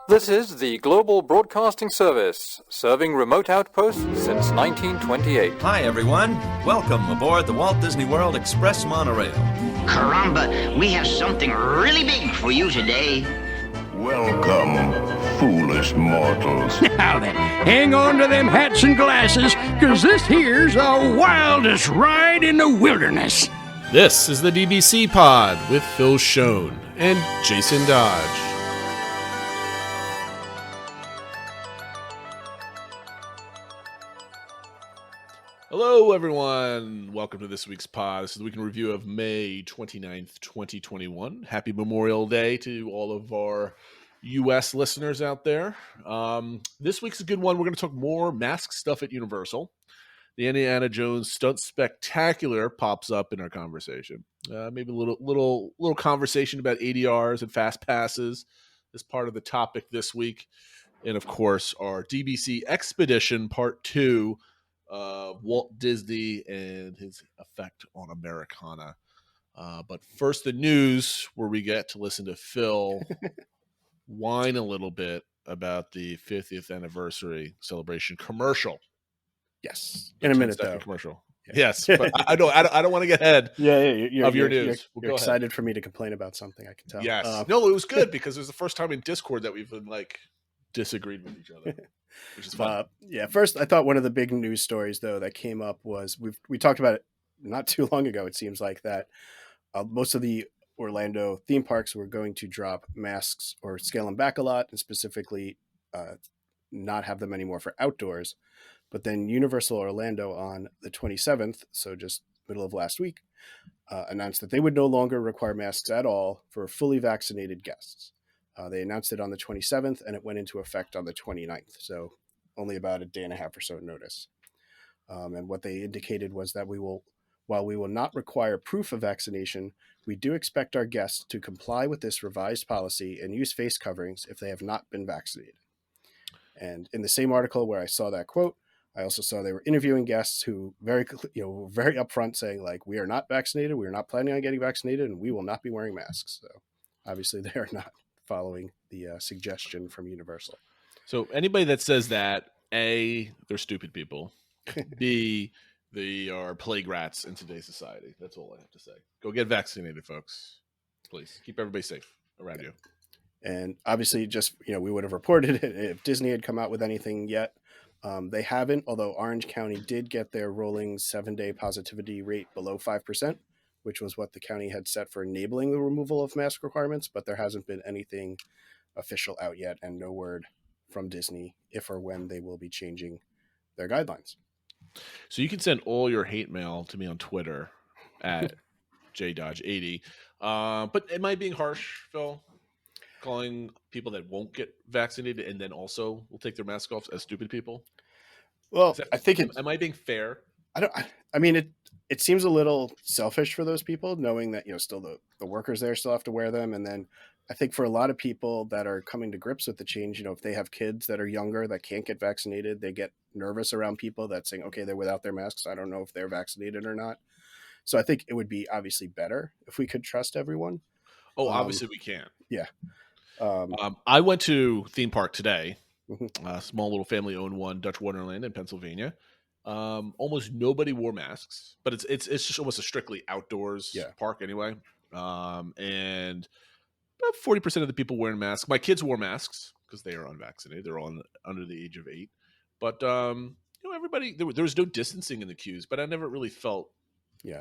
This is the Global Broadcasting Service, serving remote outposts since 1928. Hi, everyone. Welcome aboard the Walt Disney World Express monorail. Caramba, we have something really big for you today. Welcome, foolish mortals. Now then, hang on to them hats and glasses, because this here's the wildest ride in the wilderness. This is the DVC Pod with Phil Schoen and Jason Dodge. Hello, everyone. Welcome to this week's pod. This is the weekend review of May 29th, 2021. Happy Memorial Day to all of our U.S. listeners out there. This week's a good one. We're going to talk more mask stuff at Universal. The Indiana Jones Stunt Spectacular pops up in our conversation. Maybe a little conversation about ADRs and Fastpasses as part of the topic this week. And, of course, our DVC Expedition Part 2 of Walt Disney and his effect on Americana. But first, the news, where we get to listen to Phil whine a little bit about the 50th anniversary celebration commercial. Yes, in a minute though. Commercial. Yeah. Yes, but I don't want to get ahead. Of your news. You're excited for me to complain about something. I can tell. Yes. No, it was good because it was the first time in Discord that we've been disagreed with each other, which is fun. First, I thought one of the big news stories though that came up was we talked about it not too long ago. It seems like that most of the Orlando theme parks were going to drop masks or scale them back a lot, and specifically not have them anymore for outdoors. But then Universal Orlando on the 27th, so just middle of last week, announced that they would no longer require masks at all for fully vaccinated guests. They announced it on the 27th, and it went into effect on the 29th, so only about a day and a half or so notice. And what they indicated was that while we will not require proof of vaccination, we do expect our guests to comply with this revised policy and use face coverings if they have not been vaccinated. And in the same article where I saw that quote, I also saw they were interviewing guests who very upfront saying we are not vaccinated, we are not planning on getting vaccinated, and we will not be wearing masks. So obviously they are not following the suggestion from Universal. So anybody that says that, A, they're stupid people. B, they are plague rats in today's society. That's all I have to say. Go get vaccinated, folks. Please keep everybody safe around you. And obviously we would have reported it if Disney had come out with anything yet. They haven't, although Orange County did get their rolling 7-day positivity rate below 5%, which was what the county had set for enabling the removal of mask requirements, but there hasn't been anything official out yet and no word from Disney if or when they will be changing their guidelines. So you can send all your hate mail to me on Twitter at jdodge80. But am I being harsh, Phil? Calling people that won't get vaccinated and then also will take their mask off as stupid people? Well, I think am I being fair? It seems a little selfish for those people, knowing that still the workers there still have to wear them, and then I think for a lot of people that are coming to grips with the change, if they have kids that are younger that can't get vaccinated, they get nervous around people that saying, okay, they're without their masks, I don't know if they're vaccinated or not. So I think it would be obviously better if we could trust everyone. Oh, obviously we can. Yeah. I went to theme park today, mm-hmm. A small little family-owned one, Dutch Wonderland in Pennsylvania. Almost nobody wore masks, but it's just almost a strictly outdoors park anyway. And about 40% of the people wearing masks. My kids wore masks because they are unvaccinated. They're all under the age of 8. But everybody there was no distancing in the queues, but I never really felt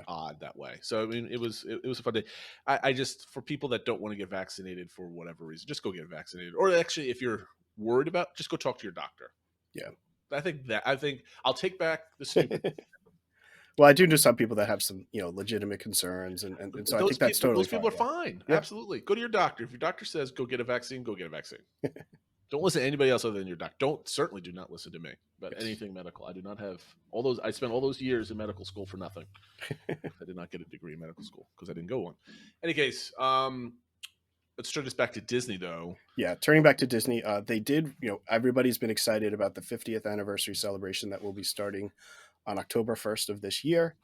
odd that way. So it was a fun day. I just, for people that don't want to get vaccinated for whatever reason, just go get vaccinated. Or actually, if you're worried about, just go talk to your doctor. Yeah, I think I'll take back the stupid. Well, I do know some people that have some legitimate concerns, and so I think that's totally those people fine, are fine. Yeah. Absolutely, go to your doctor. If your doctor says go get a vaccine, go get a vaccine. Don't listen to anybody else other than your doctor. Certainly do not listen to me about anything medical. I do not have all those. I spent all those years in medical school for nothing. I did not get a degree in medical school because I didn't go one. In any case, let's turn this back to Disney, though. Yeah, turning back to Disney, they did. Everybody's been excited about the 50th anniversary celebration that will be starting on October 1st of this year,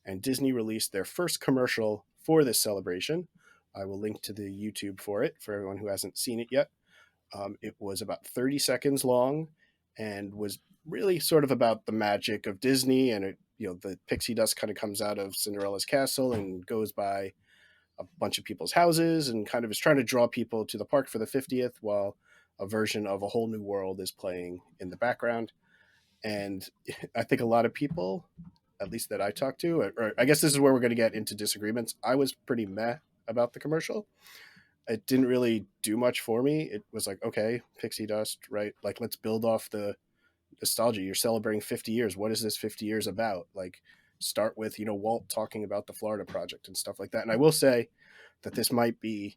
and Disney released their first commercial for this celebration. I will link to the YouTube for it for everyone who hasn't seen it yet. It was about 30 seconds long and was really sort of about the magic of Disney. And the pixie dust kind of comes out of Cinderella's castle and goes by a bunch of people's houses and kind of is trying to draw people to the park for the 50th while a version of A Whole New World is playing in the background. And I think a lot of people, at least that I talked to, or I guess this is where we're going to get into disagreements. I was pretty meh about the commercial. It didn't really do much for me. It was like, okay, pixie dust, right? Like, let's build off the nostalgia. You're celebrating 50 years. What is this 50 years about? Like, start with, Walt talking about the Florida Project and stuff like that. And I will say that this might be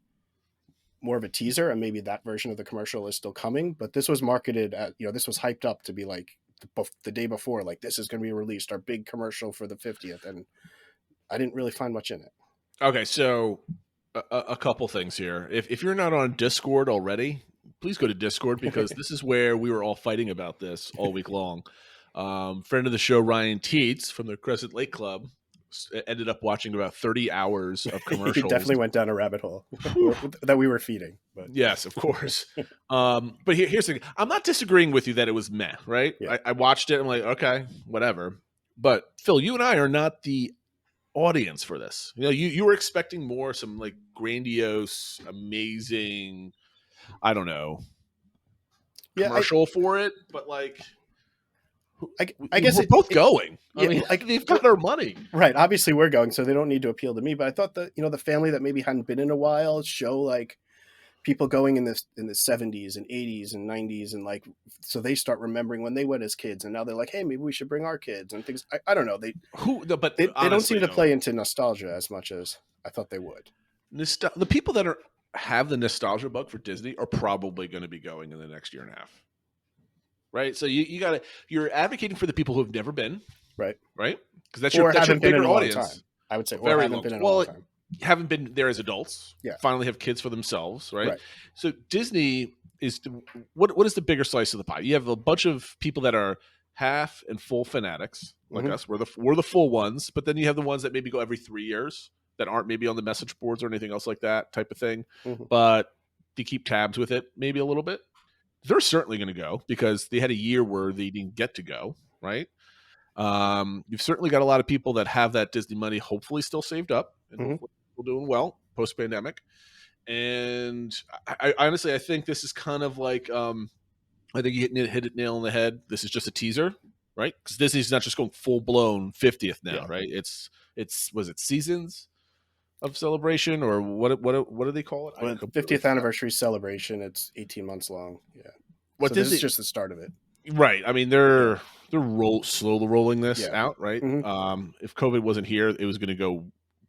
more of a teaser, and maybe that version of the commercial is still coming, but this was marketed at, this was hyped up to be like the day before, like, this is going to be released, our big commercial for the 50th. And I didn't really find much in it. Okay, so a couple things here. If you're not on Discord already, please go to Discord, because this is where we were all fighting about this all week long. Friend of the show, Ryan Teets from the Crescent Lake Club, ended up watching about 30 hours of commercials. He definitely went down a rabbit hole that we were feeding. But. Yes, of course. But here's the thing. I'm not disagreeing with you that it was meh, right? Yeah. I watched it. I'm like, okay, whatever. But Phil, you and I are not the audience for this. You were expecting more, some like grandiose, amazing, I don't know, commercial for it. But like, I guess we're both going. Yeah, I mean, like, they've got our money, right? Obviously, we're going, so they don't need to appeal to me. But I thought that the family that maybe hadn't been in a while show like people going in the 70s and 80s and 90s, and like, so they start remembering when they went as kids, and now they're like, hey, maybe we should bring our kids and things. I don't know. They don't seem to play into nostalgia as much as I thought they would. The people that have the nostalgia bug for Disney are probably going to be going in the next year and a half. Right. So you're advocating for the people who have never been. Right. Because that's your bigger audience. I would say very long time. Well, haven't been there as adults. Yeah. Finally have kids for themselves. Right. So Disney is what is the bigger slice of the pie? You have a bunch of people that are half and full fanatics like us. We're the full ones, but then you have the ones that maybe go every 3 years that aren't maybe on the message boards or anything else like that type of thing. But they keep tabs with it maybe a little bit. They're certainly going to go because they had a year where they didn't get to go, right? You've certainly got a lot of people that have that Disney money hopefully still saved up and hopefully still doing well post-pandemic. And I honestly, I think this is kind of like, I think you hit it nail on the head. This is just a teaser, right? Because Disney's not just going full-blown 50th now, right? It's was it seasons of celebration, or what do they call it? Well, 50th anniversary celebration. It's 18 months long. Yeah. This is just the start of it. Right. I mean, they're slowly rolling this out, right? If COVID wasn't here, it was going to go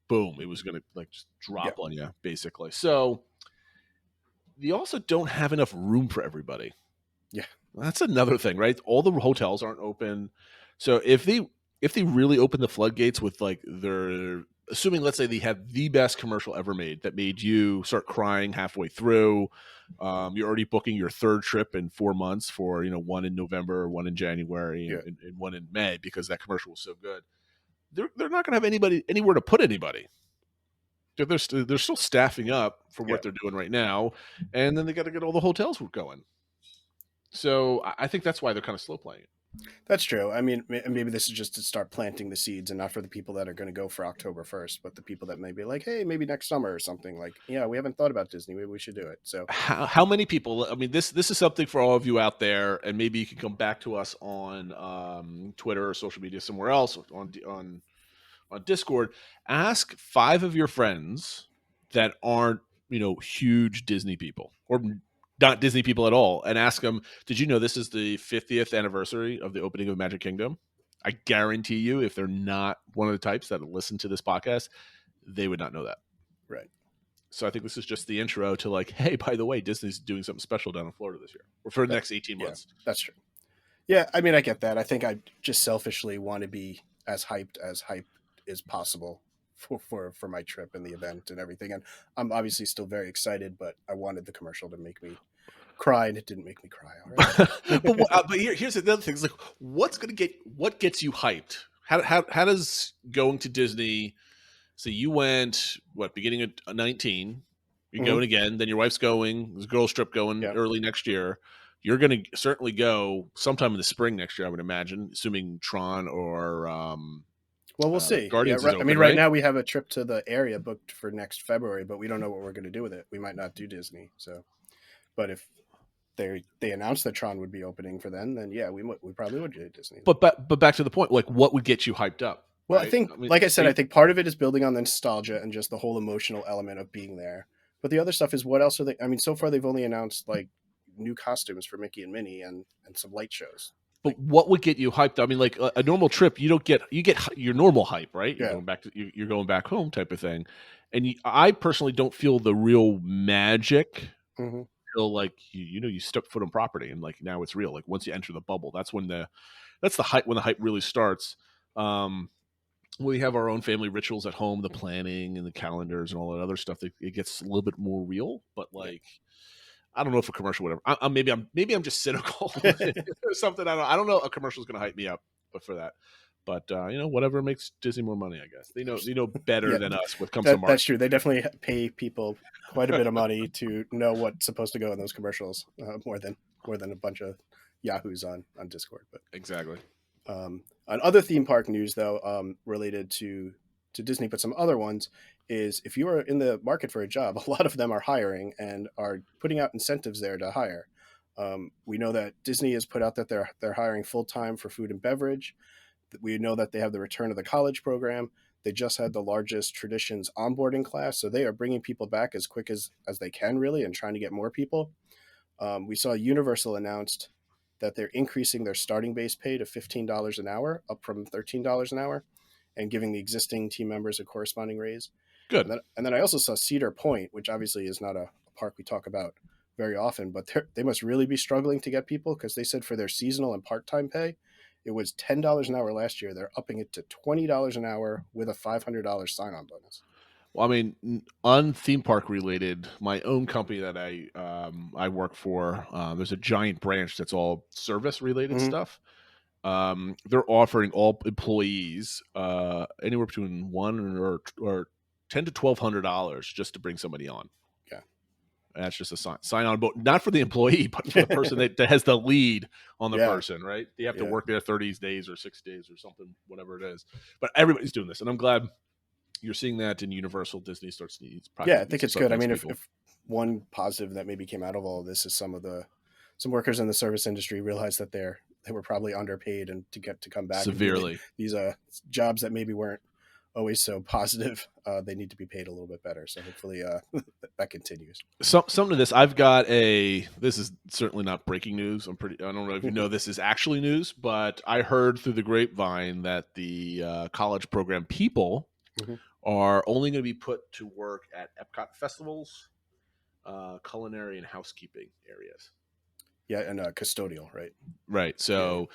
boom. It was going to like just drop on you, basically. So they also don't have enough room for everybody. Yeah. That's another thing, right? All the hotels aren't open. So if they really open the floodgates with like their, assuming, let's say they have the best commercial ever made that made you start crying halfway through, you're already booking your third trip in 4 months for, one in November, one in January, and one in May because that commercial was so good. They're not going to have anywhere to put anybody. They're still staffing up for what they're doing right now, and then they got to get all the hotels going. So I think that's why they're kind of slow playing it. That's true. I mean, maybe this is just to start planting the seeds, and not for the people that are going to go for October 1st, but the people that may be like, hey, maybe next summer or something. Like, we haven't thought about Disney. Maybe we should do it. So how many people, I mean, this is something for all of you out there, and maybe you can come back to us on Twitter or social media somewhere else, on Discord. Ask 5 of your friends that aren't, huge Disney people or not Disney people at all, and ask them, did you know this is the 50th anniversary of the opening of Magic Kingdom? I guarantee you, if they're not one of the types that listen to this podcast, they would not know that. Right. So I think this is just the intro to like, hey, by the way, Disney's doing something special down in Florida this year or for the next 18 months. Yeah, that's true. Yeah, I mean, I get that. I think I just selfishly want to be as hyped as possible for my trip and the event and everything. And I'm obviously still very excited, but I wanted the commercial to make me cry, and it didn't make me cry. All right. but here's the other thing: is like, what gets you hyped? How does going to Disney? So you went beginning of 19? You're going again. Then your wife's going. There's a girls trip going early next year. You're going to certainly go sometime in the spring next year, I would imagine, assuming Tron or well, we'll see. Guardians is open, right now we have a trip to the area booked for next February, but we don't know what we're going to do with it. We might not do Disney. So, but if they announced that Tron would be opening for then yeah, we probably would do Disney. But back to the point, like what would get you hyped up? Well, right? I think, like I said, I think part of it is building on the nostalgia and just the whole emotional element of being there. But the other stuff is, what else are they? I mean, so far they've only announced like new costumes for Mickey and Minnie and some light shows. But what would get you hyped? I mean, like a normal trip, you get your normal hype, right? You're going back home type of thing. And I personally don't feel the real magic until like you step foot on property and like now it's real. Like once you enter the bubble, that's the hype, when the hype really starts. We have our own family rituals at home, the planning and the calendars and all that other stuff. It gets a little bit more real, but like. I don't know if a commercial, whatever. Maybe I'm just cynical or something. I don't know. A commercial is going to hype me up, but for that, but whatever makes Disney more money, I guess they know better than us when it comes to marketing. That's true. They definitely pay people quite a bit of money to know what's supposed to go in those commercials, more than a bunch of yahoos on Discord. But exactly. On other theme park news, though, related to Disney, but some other ones, is if you are in the market for a job, a lot of them are hiring and are putting out incentives there to hire. We know that Disney has put out that they're hiring full-time for food and beverage. We know that they have the return of the college program. They just had the largest Traditions onboarding class, so they are bringing people back as quick as they can, really, and trying to get more people. We saw Universal announced that they're increasing their starting base pay to $15 an hour, up from $13 an hour, and giving the existing team members a corresponding raise. Good. And then I also saw Cedar Point, which obviously is not a park we talk about very often, but they must really be struggling to get people, because they said for their seasonal and part-time pay, it was $10 an hour last year. They're upping it to $20 an hour with a $500 sign-on bonus. Well, I mean, on theme park related, my own company that I work for, there's a giant branch that's all service related stuff. They're offering all employees anywhere between $1 or $10 to $1,200 just to bring somebody on. Yeah, and that's just a sign on, but not for the employee, but for the person that has the lead on the person, right? They have to work there 30 days or 6 days or something, whatever it is. But everybody's doing this, and I'm glad you're seeing that in Universal. Disney starts to needs. Yeah, I think it's good. I mean, if one positive that maybe came out of all of this is some workers in the service industry realized that they were probably underpaid and to come back severely. These jobs that maybe weren't always so positive, they need to be paid a little bit better. So hopefully that continues. Some of this, I've got this is certainly not breaking news. I don't know if you know this is actually news, but I heard through the grapevine that the college program people are only going to be put to work at Epcot festivals, culinary and housekeeping areas. Yeah, and custodial, right? Right. So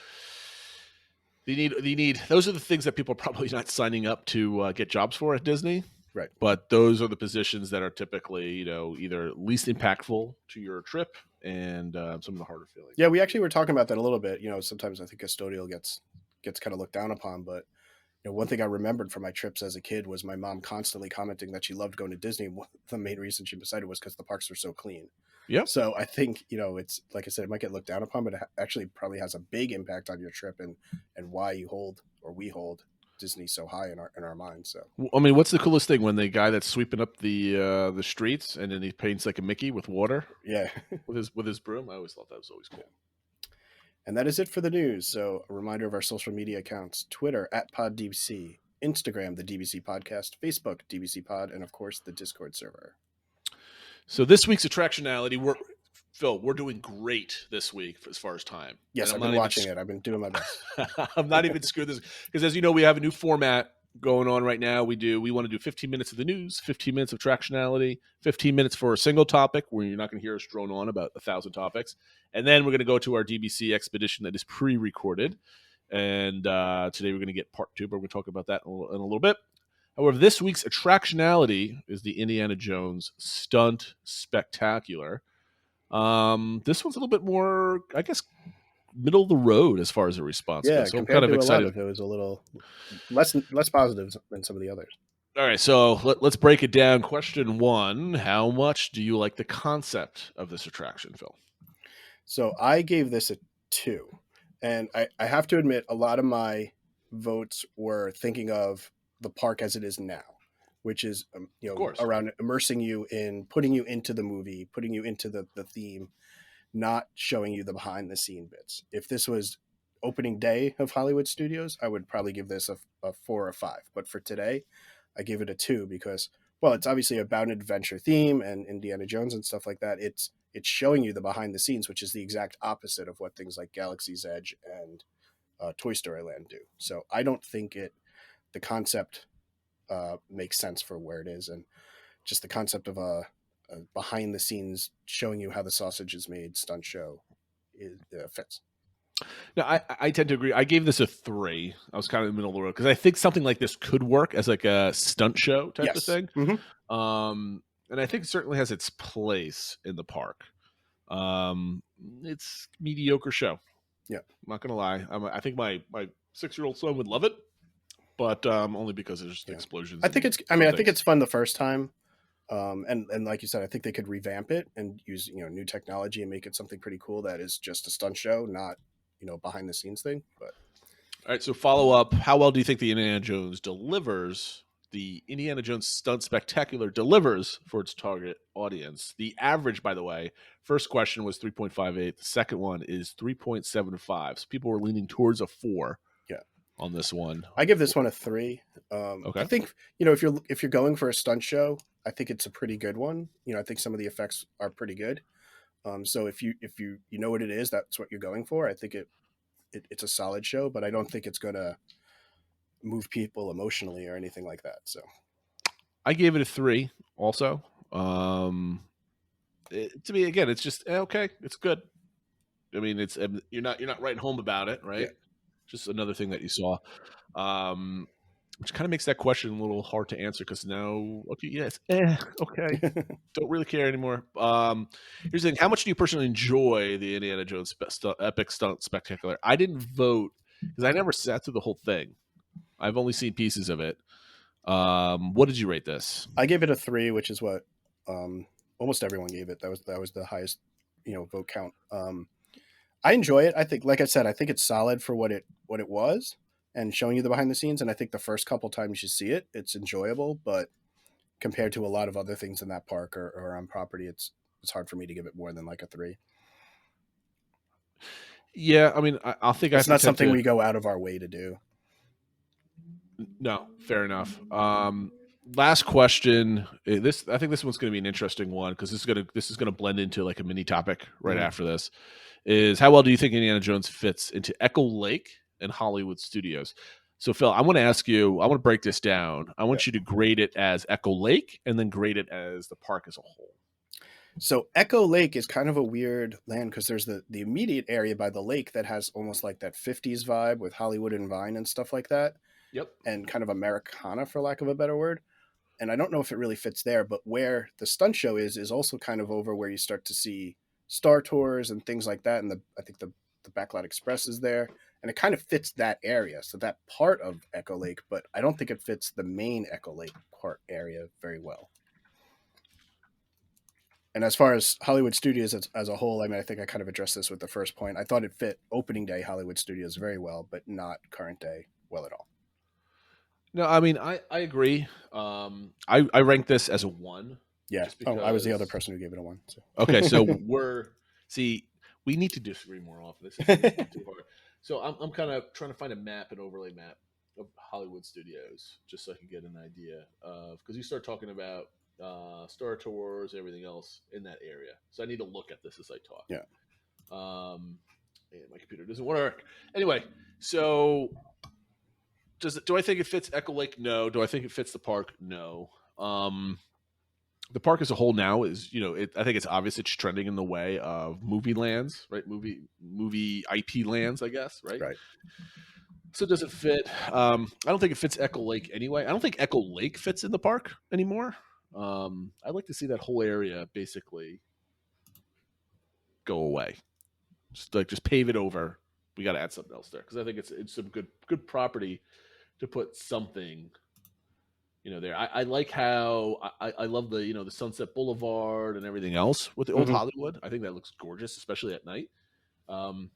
they need. Those are the things that people are probably not signing up to get jobs for at Disney. Right. But those are the positions that are typically, either least impactful to your trip and some of the harder feelings. Yeah, we actually were talking about that a little bit. Sometimes I think custodial gets kind of looked down upon, but one thing I remembered from my trips as a kid was my mom constantly commenting that she loved going to Disney. The main reason she decided was because the parks were so clean. Yeah. So I think, it's like I said, it might get looked down upon, but it actually probably has a big impact on your trip and why we hold Disney so high in our minds. So I mean, what's the coolest thing when the guy that's sweeping up the streets and then he paints like a Mickey with water? Yeah. with his broom? I always thought that was always cool. And that is it for the news. So a reminder of our social media accounts: Twitter @PodDVC, Instagram the DVC Podcast, Facebook DVC Pod, and of course the Discord server. So this week's Attractionality, we're doing great this week as far as time. Yes, I've been watching it. I've been doing my best. I'm not even screwed this because, as you know, we have a new format going on right now. We want to do 15 minutes of the news, 15 minutes of Attractionality, 15 minutes for a single topic where you're not going to hear us drone on about 1,000 topics. And then we're going to go to our DVC expedition that is pre-recorded. And today we're going to get part 2, but we're going to talk about that in a little bit. However, this week's Attractionality is the Indiana Jones Stunt Spectacular. This one's a little bit more, I guess, middle of the road as far as a response goes. So I'm kind of excited. It was a little less positive than some of the others. All right, so let's break it down. Question 1, how much do you like the concept of this attraction, Phil? So I gave this a 2. And I have to admit, a lot of my votes were thinking of the park as it is now, which is, Of course. around immersing you in, putting you into the movie, putting you into the theme, not showing you the behind the scene bits. If this was opening day of Hollywood Studios, I would probably give this a 4 or 5. But for today, I give it a 2 because, well, it's obviously about an adventure theme and Indiana Jones and stuff like that. It's showing you the behind the scenes, which is the exact opposite of what things like Galaxy's Edge and Toy Story Land do. So I don't think the concept makes sense for where it is, and just the concept of a behind the scenes showing you how the sausage is made stunt show fits. No, I tend to agree. I gave this a 3. I was kind of in the middle of the road because I think something like this could work as like a stunt show type of thing. Mm-hmm. And I think it certainly has its place in the park. It's a mediocre show. Yeah, I'm not gonna lie. I think my 6-year-old son would love it, but only because there's just explosions. I think it's fun the first time. And like you said, I think they could revamp it and use new technology and make it something pretty cool that is just a stunt show, not behind the scenes thing. But all right, so follow up. How well do you think the Indiana Jones delivers? The Indiana Jones Stunt Spectacular delivers for its target audience. The average, by the way, first question was 3.58. The second one is 3.75. So people were leaning towards a 4. On this one, I give this one a 3. Okay. I think if you're going for a stunt show, I think it's a pretty good one. I think some of the effects are pretty good. So if you know what it is, that's what you're going for. I think it's a solid show, but I don't think it's gonna move people emotionally or anything like that. So I gave it a 3 also. To me, again, it's just okay. It's good. I mean, it's you're not writing home about it, right? Yeah. Just another thing that you saw, which kind of makes that question a little hard to answer because now, okay, yes, okay, don't really care anymore. Here's the thing: how much do you personally enjoy the Indiana Jones Epic Stunt Spectacular? I didn't vote because I never sat through the whole thing. I've only seen pieces of it. What did you rate this? I gave it a 3, which is what almost everyone gave it. That was the highest vote count. I enjoy it. I think, like I said, I think it's solid for what it was and showing you the behind the scenes. And I think the first couple times you see it, it's enjoyable. But compared to a lot of other things in that park or on property, it's hard for me to give it more than like a 3. Yeah, I mean, I think it's not something we go out of our way to do. No, fair enough. Last question. I think this one's going to be an interesting one because this is going to blend into like a mini topic right after this. Is how well do you think Indiana Jones fits into Echo Lake and Hollywood Studios? So, Phil, I want to ask you, I want to break this down. I want you to grade it as Echo Lake and then grade it as the park as a whole. So Echo Lake is kind of a weird land because there's the immediate area by the lake that has almost like that 50s vibe with Hollywood and Vine and stuff like that. Yep. And kind of Americana, for lack of a better word. And I don't know if it really fits there, but where the stunt show is also kind of over where you start to see Star Tours and things like that. And I think the Backlot Express is there. And it kind of fits that area. So that part of Echo Lake, but I don't think it fits the main Echo Lake part area very well. And as far as Hollywood Studios as a whole, I mean, I think I kind of addressed this with the first point. I thought it fit opening day Hollywood Studios very well, but not current day well at all. No, I mean, I agree. I rank this as a 1. Yeah. I was the other person who gave it a 1. So. Okay, so we need to disagree more often. This is too hard. So I'm kind of trying to find an overlay map of Hollywood Studios, just so I can get an idea of, because you start talking about Star Tours, everything else in that area. So I need to look at this as I talk. Yeah. And my computer doesn't work. Anyway, so do I think it fits Echo Lake? No. Do I think it fits the park? No. The park as a whole now is, I think it's obvious it's trending in the way of movie lands, right? Movie IP lands, I guess, right? Right. So does it fit? I don't think it fits Echo Lake anyway. I don't think Echo Lake fits in the park anymore. I'd like to see that whole area basically go away. Just pave it over. We got to add something else there because I think it's some good property to put something there. I like how I love the the Sunset Boulevard and everything else with the old Mhm. Hollywood. I think that looks gorgeous, especially at night. And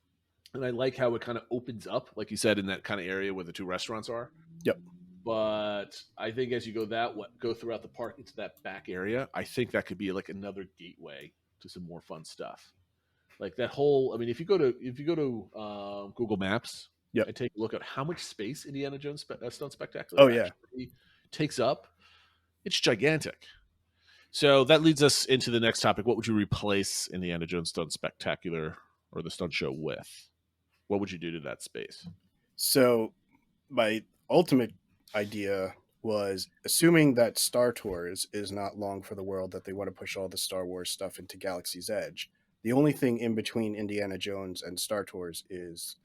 I like how it kind of opens up, like you said, in that kind of area where the two restaurants are. Yep. But I think as you go throughout the park into that back area, I think that could be like another gateway to some more fun stuff. Like that whole, I mean, if you go to Google Maps Yep. and take a look at how much space Indiana Jones Stunt Spectacular Oh, yeah. actually takes up, it's gigantic. So that leads us into the next topic. What would you replace Indiana Jones Stunt Spectacular or the stunt show with? What would you do to that space? So my ultimate idea was, assuming that Star Tours is not long for the world, that they want to push all the Star Wars stuff into Galaxy's Edge. The only thing in between Indiana Jones and Star Tours is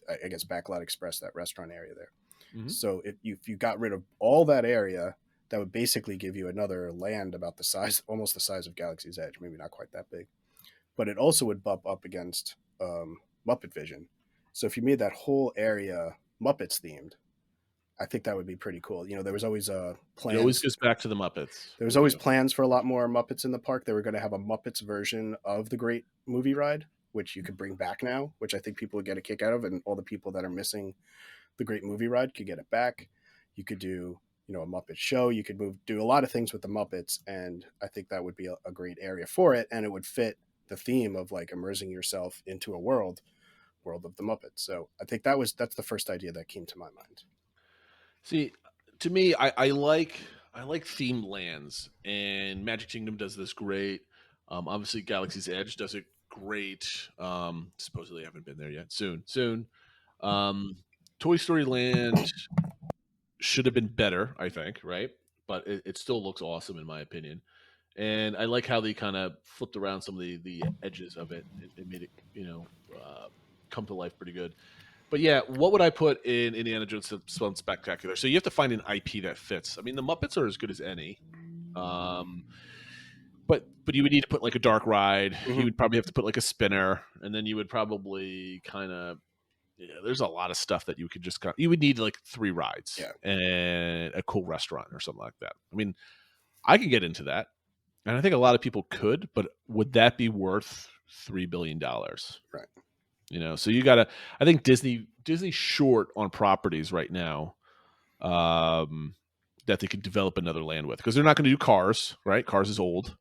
I guess Backlot Express, that restaurant area there. Mm-hmm. So if you got rid of all that area, that would basically give you another land about the size, almost the size of Galaxy's Edge, maybe not quite that big. But it also would bump up against Muppet Vision. So if you made that whole area Muppets themed, I think that would be pretty cool. There was always plans. It always goes back to the Muppets. There was always plans for a lot more Muppets in the park. They were going to have a Muppets version of the Great Movie Ride, which you could bring back now, which I think people would get a kick out of, and all the people that are missing the Great Movie Ride could get it back. You could do, a Muppet show. You could do a lot of things with the Muppets, and I think that would be a great area for it, and it would fit the theme of like immersing yourself into a world of the Muppets. So I think that's the first idea that came to my mind. See, to me, I like themed lands, and Magic Kingdom does this great. Obviously, Galaxy's Edge does it great. Supposedly, I haven't been there yet. Soon. Toy Story Land should have been better, I think, right? But it still looks awesome in my opinion. And I like how they kind of flipped around some of the edges of it. It made it, come to life pretty good. But yeah, what would I put in Indiana Jones Stunt Spectacular? So you have to find an IP that fits. I mean, the Muppets are as good as any. But you would need to put like a dark ride. Mm-hmm. You would probably have to put like a spinner, and then you would probably there's a lot of stuff that you could just you would need like 3 rides and a cool restaurant or something like that. I mean, I could get into that, and I think a lot of people could, but would that be worth $3 billion? Right. So you gotta. I think Disney's short on properties right now that they could develop another land with, because they're not going to do Cars, right? Cars is old,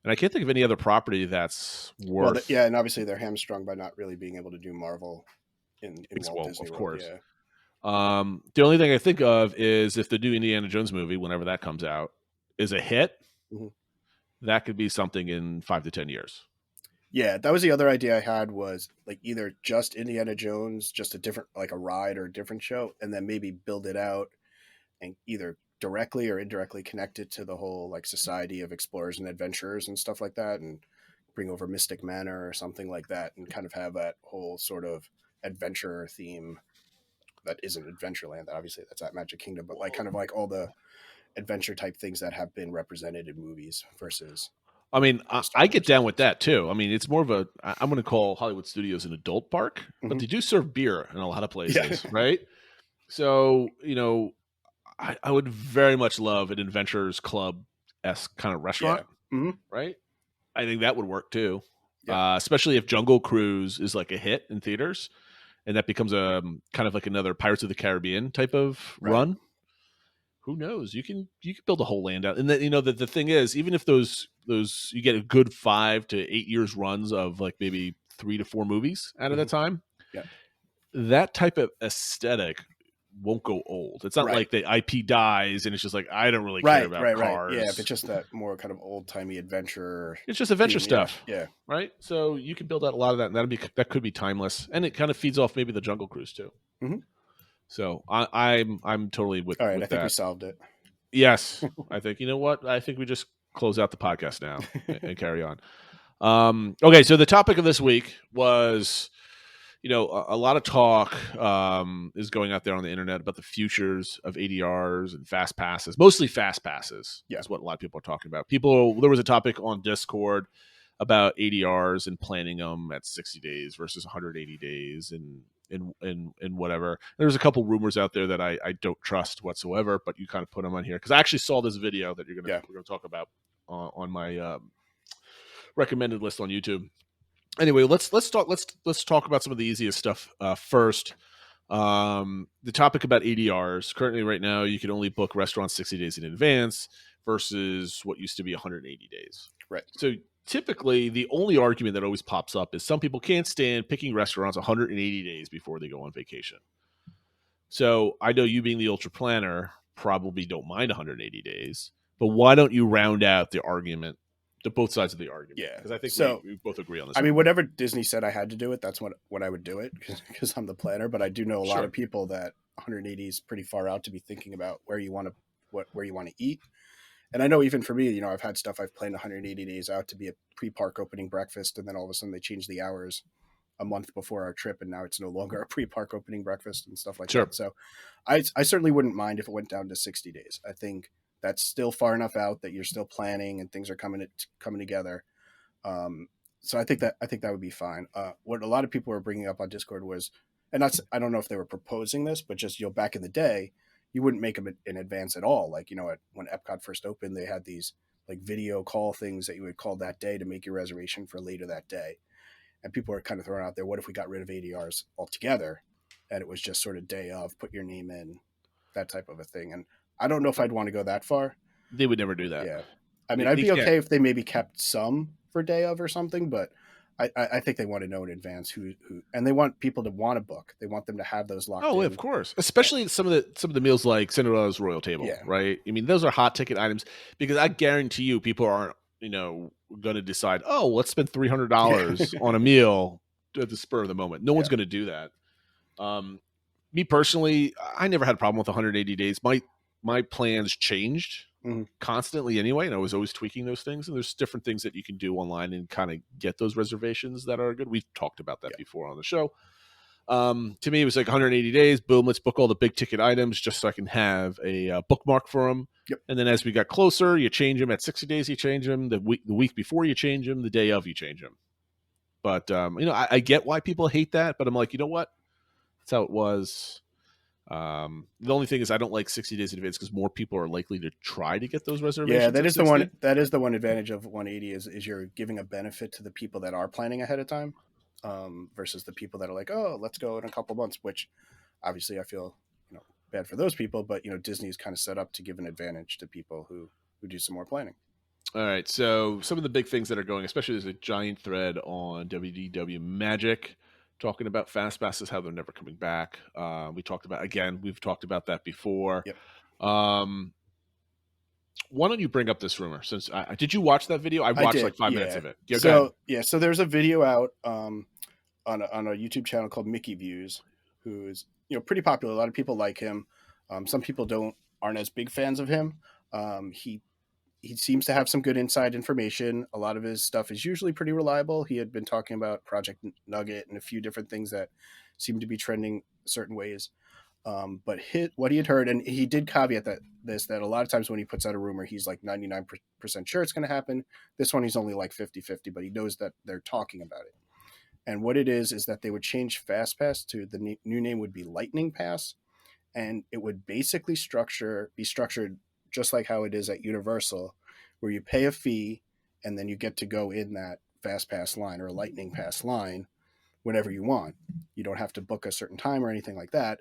and I can't think of any other property that's worth. Well, and obviously they're hamstrung by not really being able to do Marvel in Walt Disney of World. course. Yeah. The only thing I think of is if the new Indiana Jones movie, whenever that comes out, is a hit, that could be something in 5 to 10 years. Yeah, that was the other idea I had, was like either just Indiana Jones, just a different, like a ride or a different show, and then maybe build it out and either directly or indirectly connect it to the whole like Society of Explorers and Adventurers and stuff like that, and bring over Mystic Manor or something like that, and kind of have that whole sort of adventure theme that isn't Adventureland. Obviously, that's at Magic Kingdom, but like kind of like all the adventure type things that have been represented in movies versus. I mean, I get down with that too. I mean, it's more of I'm going to call Hollywood Studios an adult park, but they do serve beer in a lot of places, right? So, I would very much love an Adventurers Club-esque kind of restaurant, right? I think that would work too, especially if Jungle Cruise is like a hit in theaters, and that becomes a kind of like another Pirates of the Caribbean type of run. Who knows? You can build a whole land out, and then the thing is, even if those you get a good 5 to 8 years runs of like maybe 3 to 4 movies out of that time, that type of aesthetic won't go old. It's not like the IP dies and it's just like, I don't really care about cars. Yeah, if it's just that more kind of old timey adventure. It's just adventure stuff. Yeah. Right. So you can build out a lot of that, and that could be timeless, and it kind of feeds off maybe the Jungle Cruise too. Mm-hmm. So I'm totally with. All right, with I think that. we solved it. Yes, I think, you know what? I think we just close out the podcast now and carry on. Okay, so the topic of this week was, a lot of talk is going out there on the internet about the futures of ADRs and Fastpasses, mostly Fastpasses. Yeah, is what a lot of people are talking about. There was a topic on Discord about ADRs and planning them at 60 days versus 180 days, and and whatever. There's a couple rumors out there that I don't trust whatsoever, but you kind of put them on here because I actually saw this video that we're gonna talk about on my recommended list on YouTube. Anyway, let's talk about some of the easiest stuff first. The topic about ADRs. Currently, right now, you can only book restaurants 60 days in advance versus what used to be 180 days. Right. So typically, the only argument that always pops up is some people can't stand picking restaurants 180 days before they go on vacation. So I know you being the ultra planner probably don't mind 180 days, but why don't you round out the argument, to both sides of the argument? Yeah, because I think so we both agree on this. I mean, whatever Disney said I had to do it, that's what I would do it because I'm the planner. But I do know a lot of people that 180 is pretty far out to be thinking about where you want to eat. And I know even for me, I've had stuff I've planned 180 days out to be a pre-park opening breakfast, and then all of a sudden they change the hours a month before our trip, and now it's no longer a pre-park opening breakfast and stuff like that. So I certainly wouldn't mind if it went down to 60 days. I think that's still far enough out that you're still planning and things are coming together. So I think that would be fine. What a lot of people were bringing up on Discord was, and I don't know if they were proposing this, but just, back in the day, you wouldn't make them in advance at all. Like, when Epcot first opened, they had these like video call things that you would call that day to make your reservation for later that day. And people were kind of throwing out there, what if we got rid of ADRs altogether? And it was just sort of day of, put your name in, that type of a thing. And I don't know if I'd want to go that far. They would never do that. Yeah. I mean, I'd be okay if they maybe kept some for day of or something, but I think they want to know in advance who, and they want people to want to book. They want them to have those locked in. Oh, of course. Especially some of the meals like Cinderella's Royal Table, right? I mean, those are hot ticket items because I guarantee you people aren't, going to decide, oh, let's spend $300 on a meal at the spur of the moment. No one's going to do that. Me personally, I never had a problem with 180 days. My plans changed constantly anyway, and I was always tweaking those things. And there's different things that you can do online and kind of get those reservations that are good. We've talked about that before on the show. To me, it was like 180 days. Boom, let's book all the big ticket items just so I can have a bookmark for them. Yep. And then as we got closer, you change them. At 60 days, you change them. The week before, you change them. The day of, you change them. But I get why people hate that. But I'm like, you know what? That's how it was. The only thing is I don't like 60 days in advance because more people are likely to try to get those reservations. Yeah, that is the one advantage of 180 is you're giving a benefit to the people that are planning ahead of time, versus the people that are like, oh, let's go in a couple months, which obviously I feel bad for those people, but Disney is kind of set up to give an advantage to people who do some more planning. All right, so some of the big things that are going, especially there's a giant thread on WDW Magic talking about Fastpasses, how they're never coming back. We've talked about that before. Yep. Why don't you bring up this rumor? Since did you watch that video? I watched like 5 minutes of it. Yeah, so there's a video out on a YouTube channel called Mickey Views, who is pretty popular. A lot of people like him. Some people aren't as big fans of him. He seems to have some good inside information. A lot of his stuff is usually pretty reliable. He had been talking about Project Nugget and a few different things that seem to be trending certain ways. But what he had heard, and he did caveat that a lot of times when he puts out a rumor, he's like 99% sure it's going to happen. This one, he's only like 50-50, but he knows that they're talking about it. And what it is that they would change Fastpass to the new name would be Lightning Pass. And it would basically be structured just like how it is at Universal, where you pay a fee and then you get to go in that Fastpass line or a Lightning Pass line whenever you want. You don't have to book a certain time or anything like that.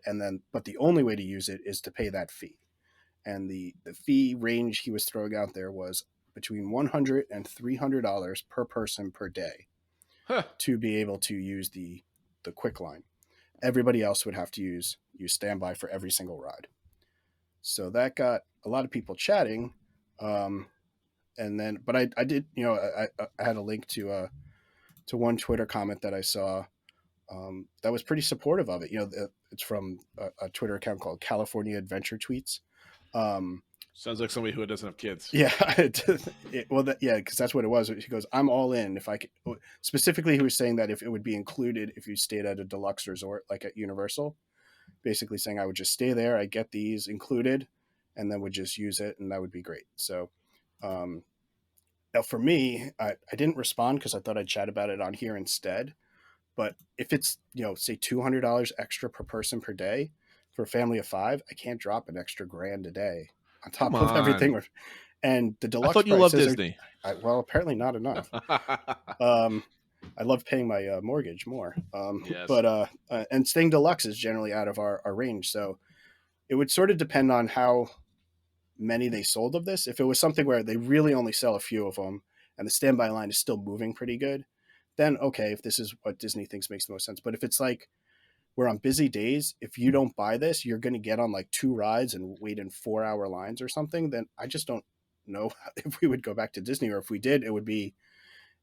But the only way to use it is to pay that fee. And the fee range he was throwing out there was between $100 and $300 per person per day to be able to use the quick line. Everybody else would have to use standby for every single ride. So that got a lot of people chatting. But I did, I had a link to one Twitter comment that I saw that was pretty supportive of it. It's from a Twitter account called California Adventure Tweets. Sounds like somebody who doesn't have kids. Yeah. Because that's what it was. He goes, I'm all in. If I could, specifically, he was saying that if it would be included if you stayed at a deluxe resort, like at Universal, basically saying I would just stay there. I get these included and then would just use it. And that would be great. So, now for me, I didn't respond because I thought I'd chat about it on here instead. But if it's, say $200 extra per person per day for a family of 5, I can't drop an extra grand a day on Come top of everything. on. And the I deluxe thought you loved prices Disney. well, apparently not enough. I love paying my mortgage more. Yes. But and staying deluxe is generally out of our range. So it would sort of depend on how many they sold of this. If it was something where they really only sell a few of them and the standby line is still moving pretty good, then okay, if this is what Disney thinks makes the most sense. But if it's like we're on busy days, if you don't buy this, you're going to get on like 2 rides and wait in 4-hour lines or something, then I just don't know if we would go back to Disney, or if we did, it would be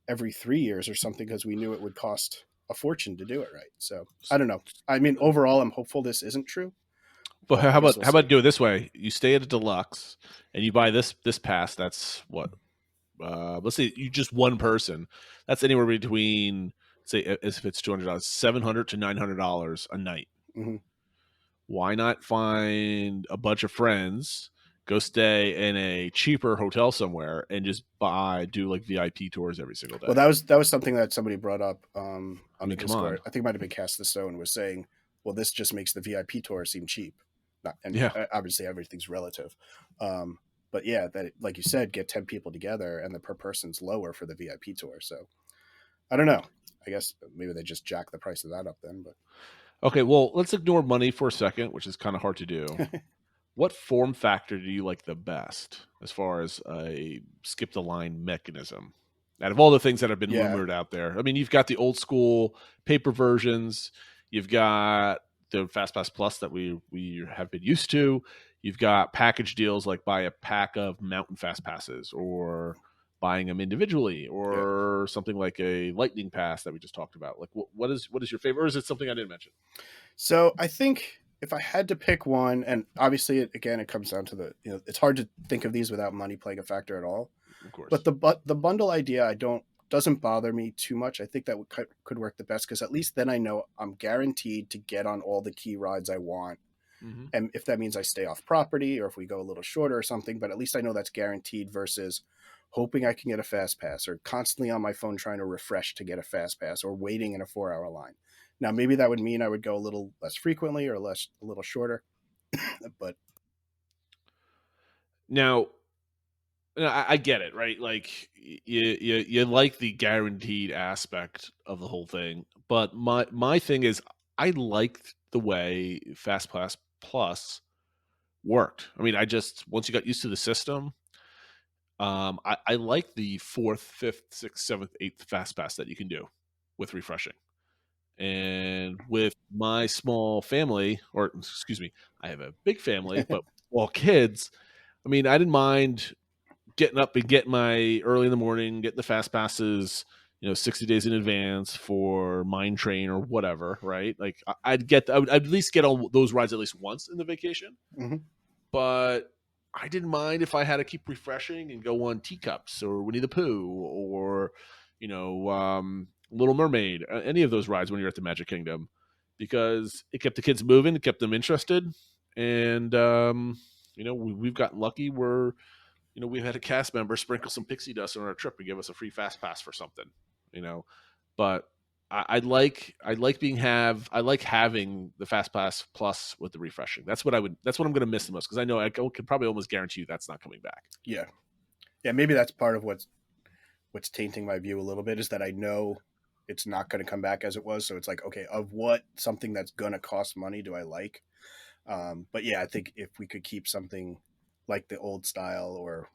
every 3 years or something, because we knew it would cost a fortune to do it right. So I don't know. I mean, overall, I'm hopeful this isn't true. But how we'll about do it this way? You stay at a deluxe and you buy this pass. That's what, let's say you just one person. That's anywhere between, say, if it's $200, $700 to $900 a night. Mm-hmm. Why not find a bunch of friends, go stay in a cheaper hotel somewhere, and just do like VIP tours every single day? Well, that was something that somebody brought up on the come Discord. on. I think it might have been Cast the Stone, was saying, well, this just makes the VIP tour seem cheap. And Yeah. obviously everything's relative. But yeah, that, like you said, get 10 people together and the per person's lower for the VIP tour. So I don't know. I guess maybe they just jack the price of that up then. But Okay, well, let's ignore money for a second, which is kind of hard to do. What form factor do you like the best as far as a skip the line mechanism? Out of all the things that have been rumored out there, I mean, you've got the old school paper versions, you've got the Fastpass Plus that we have been used to, you've got package deals like buy a pack of mountain fast passes, or buying them individually, or something like a lightning pass that we just talked about. Like, what is your favorite, or is it something I didn't mention? So I think if I had to pick one, and obviously it comes down to it's hard to think of these without money playing a factor at all. Of course. But the bundle idea doesn't bother me too much. I think that could work the best, because at least then I know I'm guaranteed to get on all the key rides I want. Mm-hmm. And if that means I stay off property, or if we go a little shorter or something, but at least I know that's guaranteed, versus hoping I can get a fast pass, or constantly on my phone trying to refresh to get a fast pass, or waiting in a 4-hour line. Now, maybe that would mean I would go a little less frequently, or a little shorter. But now, I get it, right? Like, you like the guaranteed aspect of the whole thing, but my thing is, I liked the way Fastpass Plus worked. I mean, once you got used to the system, I like the 4th, 5th, 6th, 7th, 8th Fastpass that you can do with refreshing. And with my small family, or excuse me, I have a big family, but all kids, I mean, I didn't mind getting up and getting my early in the morning, getting the fast passes, 60 days in advance for Mine Train or whatever, right? Like, I'd at least get on those rides at least once in the vacation. Mm-hmm. But I didn't mind if I had to keep refreshing and go on Teacups or Winnie the Pooh or, Little Mermaid, any of those rides when you're at the Magic Kingdom, because it kept the kids moving, it kept them interested. And, we've gotten lucky where, we've had a cast member sprinkle some pixie dust on our trip and give us a free fast pass for something, but I like having the Fastpass Plus with the refreshing. That's what I'm going to miss the most, because I know I could probably almost guarantee you that's not coming back. Yeah. Maybe that's part of what's tainting my view a little bit, is that I know it's not going to come back as it was. So it's like, okay, of what something that's going to cost money do I like? But yeah, I think if we could keep something like the old style, or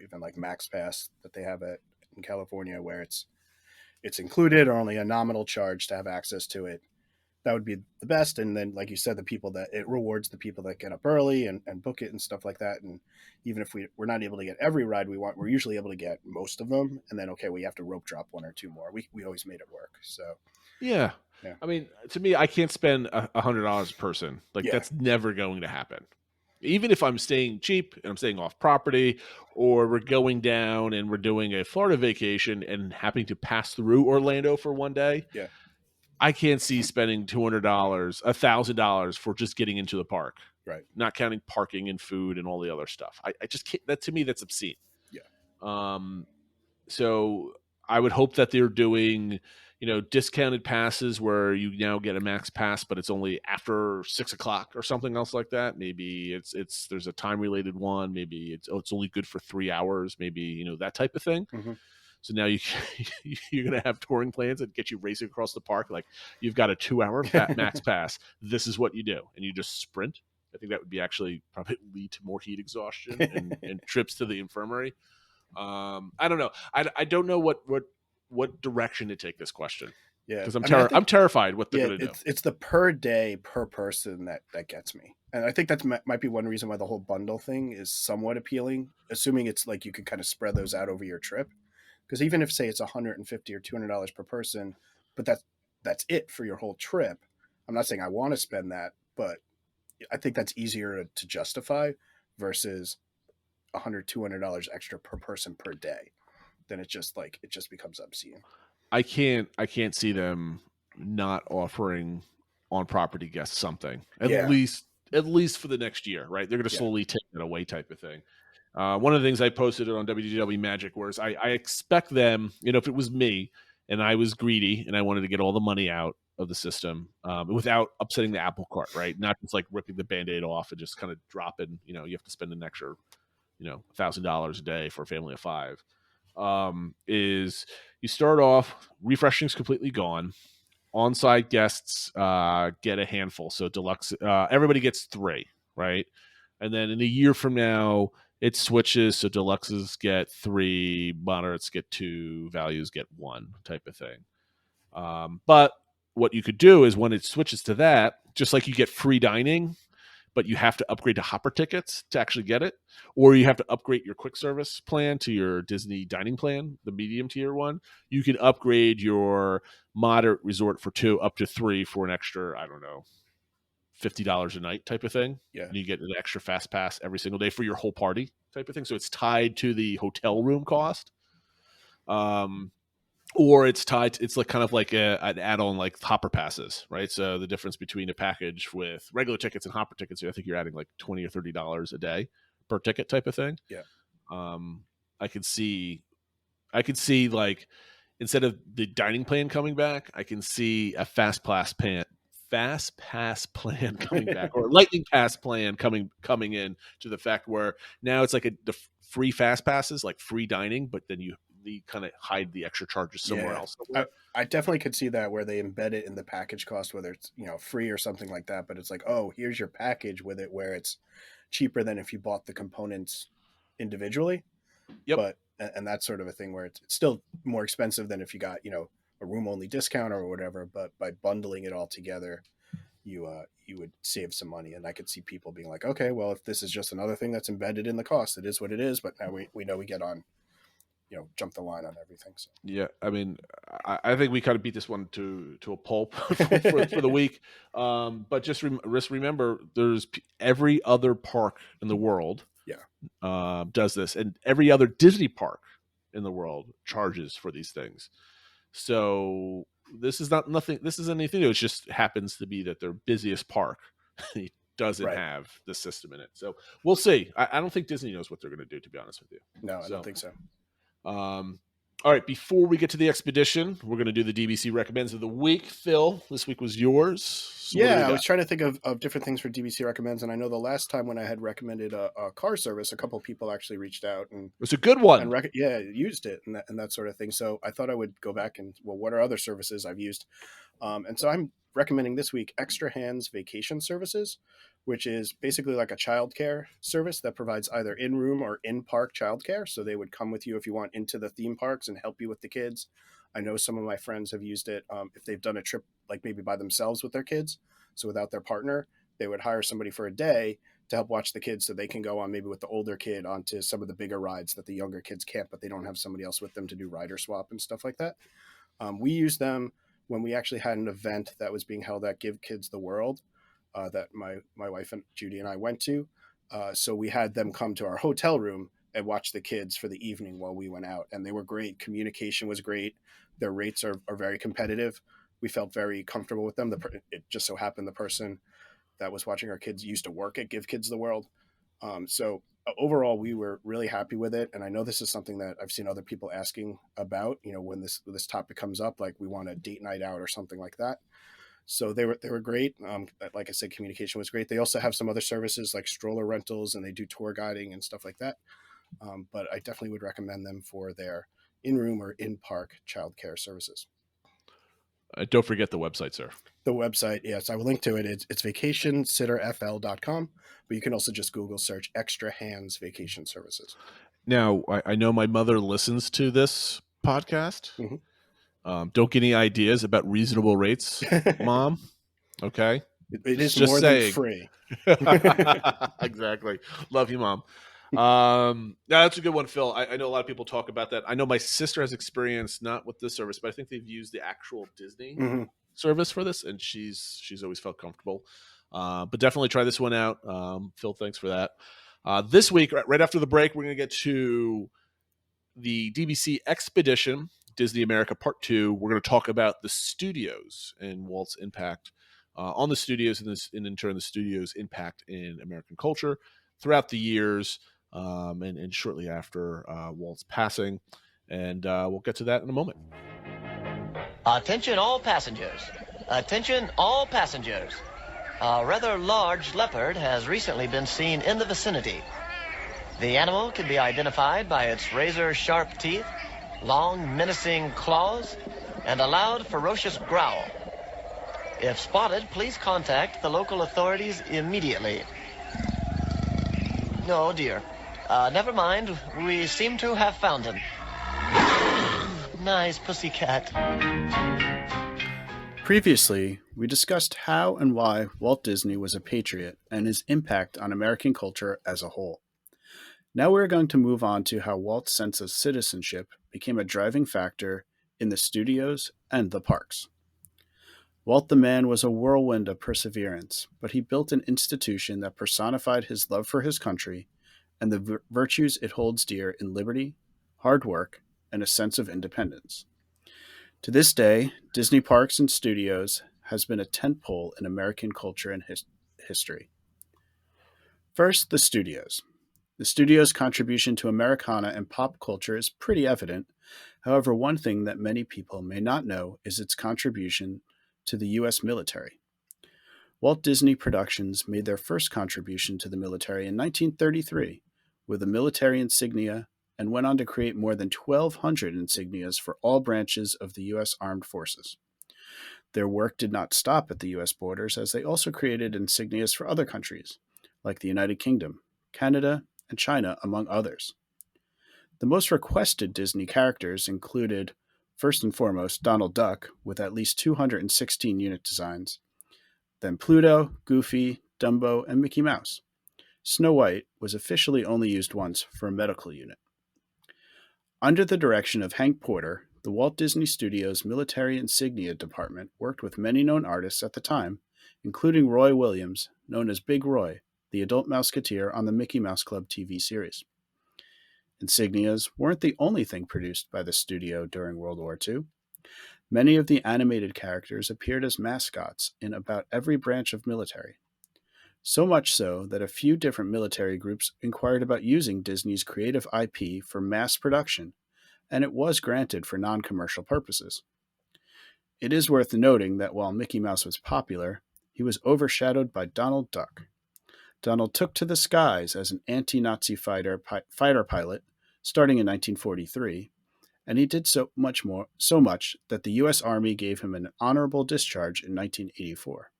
even like Max Pass that they have in California, where it's included or only a nominal charge to have access to it, that would be the best. And then, like you said, it rewards the people that get up early and book it and stuff like that. And even if we're not able to get every ride we want, we're usually able to get most of them. And then, okay, we have to rope drop 1 or 2 more. We always made it work. So yeah. I mean, to me, I can't spend $100 a person. Like, that's never going to happen. Even if I'm staying cheap and I'm staying off property, or we're going down and we're doing a Florida vacation and happening to pass through Orlando for one day. Yeah. I can't see spending $200, $1,000 for just getting into the park. Right. Not counting parking and food and all the other stuff. I just can't. That, to me, that's obscene. Yeah. So I would hope that they're doing, discounted passes where you now get a max pass, but it's only after 6:00 or something else like that. Maybe there's a time related one. Maybe it's only good for 3 hours. Maybe, that type of thing. Mm-hmm. So now you're going to have touring plans that get you racing across the park. Like you've got a 2-hour max pass. This is what you do. And you just sprint. I think that would be actually probably lead to more heat exhaustion and trips to the infirmary. I don't know. I don't know what direction to take this question. Yeah, because I'm terrified what they're going to do. It's the per day per person that gets me, and I think that might be one reason why the whole bundle thing is somewhat appealing, assuming it's like you could kind of spread those out over your trip. Because even if say it's $150 or $200 per person, but that's it for your whole trip. I'm not saying I want to spend that, but I think that's easier to justify versus $100, $200 extra per person per day. Then it just becomes obscene. I can't see them not offering on property guests something at least for the next year, right? They're going to slowly take it away, type of thing. One of the things I posted on WDW Magic was I expect them, if it was me and I was greedy and I wanted to get all the money out of the system without upsetting the apple cart, right? Not just like ripping the Band-Aid off and just kind of dropping, you have to spend an extra, $1,000 a day for a family of 5. Is you start off, refreshing's completely gone. On-site guests get a handful. So deluxe, everybody gets 3, right? And then in a year from now, it switches, so deluxes get 3, moderates get 2, values get 1, type of thing. But what you could do is when it switches to that, just like you get free dining, but you have to upgrade to hopper tickets to actually get it, or you have to upgrade your quick service plan to your Disney dining plan, the medium tier one. You can upgrade your moderate resort for 2 up to 3 for an extra, I don't know, $50 a night type of thing. Yeah. And you get an extra fast pass every single day for your whole party type of thing. So it's tied to the hotel room cost. Or it's like kind of like an add-on like hopper passes, right? So the difference between a package with regular tickets and hopper tickets, I think you're adding like $20 or $30 a day per ticket type of thing. Yeah. I could see like, instead of the dining plan coming back, I can see a fast pass plan coming back, or lightning pass plan coming in, to the fact where now it's like the free fast passes, like free dining, but then you kind of hide the extra charges somewhere else. I definitely could see that, where they embed it in the package cost, whether it's free or something like that, but it's like, oh, here's your package with it, where it's cheaper than if you bought the components individually. Yep. But and that's sort of a thing where it's still more expensive than if you got a room only discount or whatever, but by bundling it all together, you would save some money. And I could see people being like, okay, well, if this is just another thing that's embedded in the cost, it is what it is, but now we know we get on jump the line on everything. So. Yeah, I mean, I think we kind of beat this one to a pulp for the week. But just remember, there's every other park in the world does this, and every other Disney park in the world charges for these things. So this is nothing. This isn't anything new. It just happens to be that their busiest park doesn't have the system in it. So we'll see. I don't think Disney knows what they're going to do, to be honest with you. No, I don't think so. All right, before we get to the expedition, we're going to do the DVC Recommends of the week. Phil, this week was yours. So I was trying to think of different things for DVC Recommends, and I know the last time when I had recommended a car service, a couple of people actually reached out and it was a good one. And used it and that sort of thing. So I thought I would go back and, what are other services I've used? And so I'm recommending this week Extra Hands Vacation Services, which is basically like a childcare service that provides either in-room or in-park childcare. So they would come with you if you want into the theme parks and help you with the kids. I know some of my friends have used it if they've done a trip like maybe by themselves with their kids. So without their partner, they would hire somebody for a day to help watch the kids so they can go on maybe with the older kid onto some of the bigger rides that the younger kids can't, but they don't have somebody else with them to do rider swap and stuff like that. We used them when we actually had an event that was being held at Give Kids the World that my wife and Judy and I went to. So we had them come to our hotel room and watch the kids for the evening while we went out. And they were great. Communication was great. Their rates are very competitive. We felt very comfortable with them. It just so happened the person that was watching our kids used to work at Give Kids the World. So overall, we were really happy with it. And I know this is something that I've seen other people asking about, when this topic comes up, like we want a date night out or something like that. So they were great. Like I said, communication was great. They also have some other services like stroller rentals, and they do tour guiding and stuff like that. But I definitely would recommend them for their in-room or in-park childcare services. Don't forget the website, sir. The website, yes, I will link to it. It's vacationsitterfl.com, but you can also just Google search Extra Hands Vacation Services. Now, I know my mother listens to this podcast. Mm-hmm. Don't get any ideas about reasonable rates, Mom. Okay. It is just more saying. than free. Exactly. Love you, Mom. That's a good one, Phil. I know a lot of people talk about that. I know my sister has experience, not with this service, but I think they've used the actual Disney service for this, and she's always felt comfortable. But definitely try this one out. Phil, thanks for that. This week, right after the break, we're going to get to the DVC Expedition, Disney America Part 2. We're going to talk about the studios and Walt's impact on the studios, and in turn the studios' impact in American culture throughout the years, and shortly after Walt's passing. And we'll get to that in a moment. Attention all passengers. Attention all passengers. A rather large leopard has recently been seen in the vicinity. The animal can be identified by its razor-sharp teeth, long menacing claws, and a loud ferocious growl. If spotted, please contact the local authorities immediately. Oh dear. Never mind. We seem to have found him. Nice pussycat. Previously, we discussed how and why Walt Disney was a patriot and his impact on American culture as a whole. Now we're going to move on to how Walt's sense of citizenship became a driving factor in the studios and the parks. Walt the man was a whirlwind of perseverance, but he built an institution that personified his love for his country and the virtues it holds dear in liberty, hard work, and a sense of independence. To this day, Disney Parks and Studios has been a tentpole in American culture and history. First, the studios. The studio's contribution to Americana and pop culture is pretty evident. However, one thing that many people may not know is its contribution to the U.S. military. Walt Disney Productions made their first contribution to the military in 1933 with a military insignia, and went on to create more than 1,200 insignias for all branches of the U.S. Armed Forces. Their work did not stop at the U.S. borders, as they also created insignias for other countries, like the United Kingdom, Canada, and China, among others. The most requested Disney characters included, first and foremost, Donald Duck, with at least 216 unit designs, then Pluto, Goofy, Dumbo, and Mickey Mouse. Snow White was officially only used once for a medical unit. Under the direction of Hank Porter, the Walt Disney Studios Military Insignia Department worked with many known artists at the time, including Roy Williams, known as Big Roy, the adult Mouseketeer on the Mickey Mouse Club TV series. Insignias weren't the only thing produced by the studio during World War II. Many of the animated characters appeared as mascots in about every branch of military. So much so that a few different military groups inquired about using Disney's creative IP for mass production, and it was granted for non-commercial purposes. It is worth noting that while Mickey Mouse was popular, he was overshadowed by Donald Duck. Donald took to the skies as an anti-Nazi fighter pilot starting in 1943, and he did so much that the U.S. Army gave him an honorable discharge in 1984.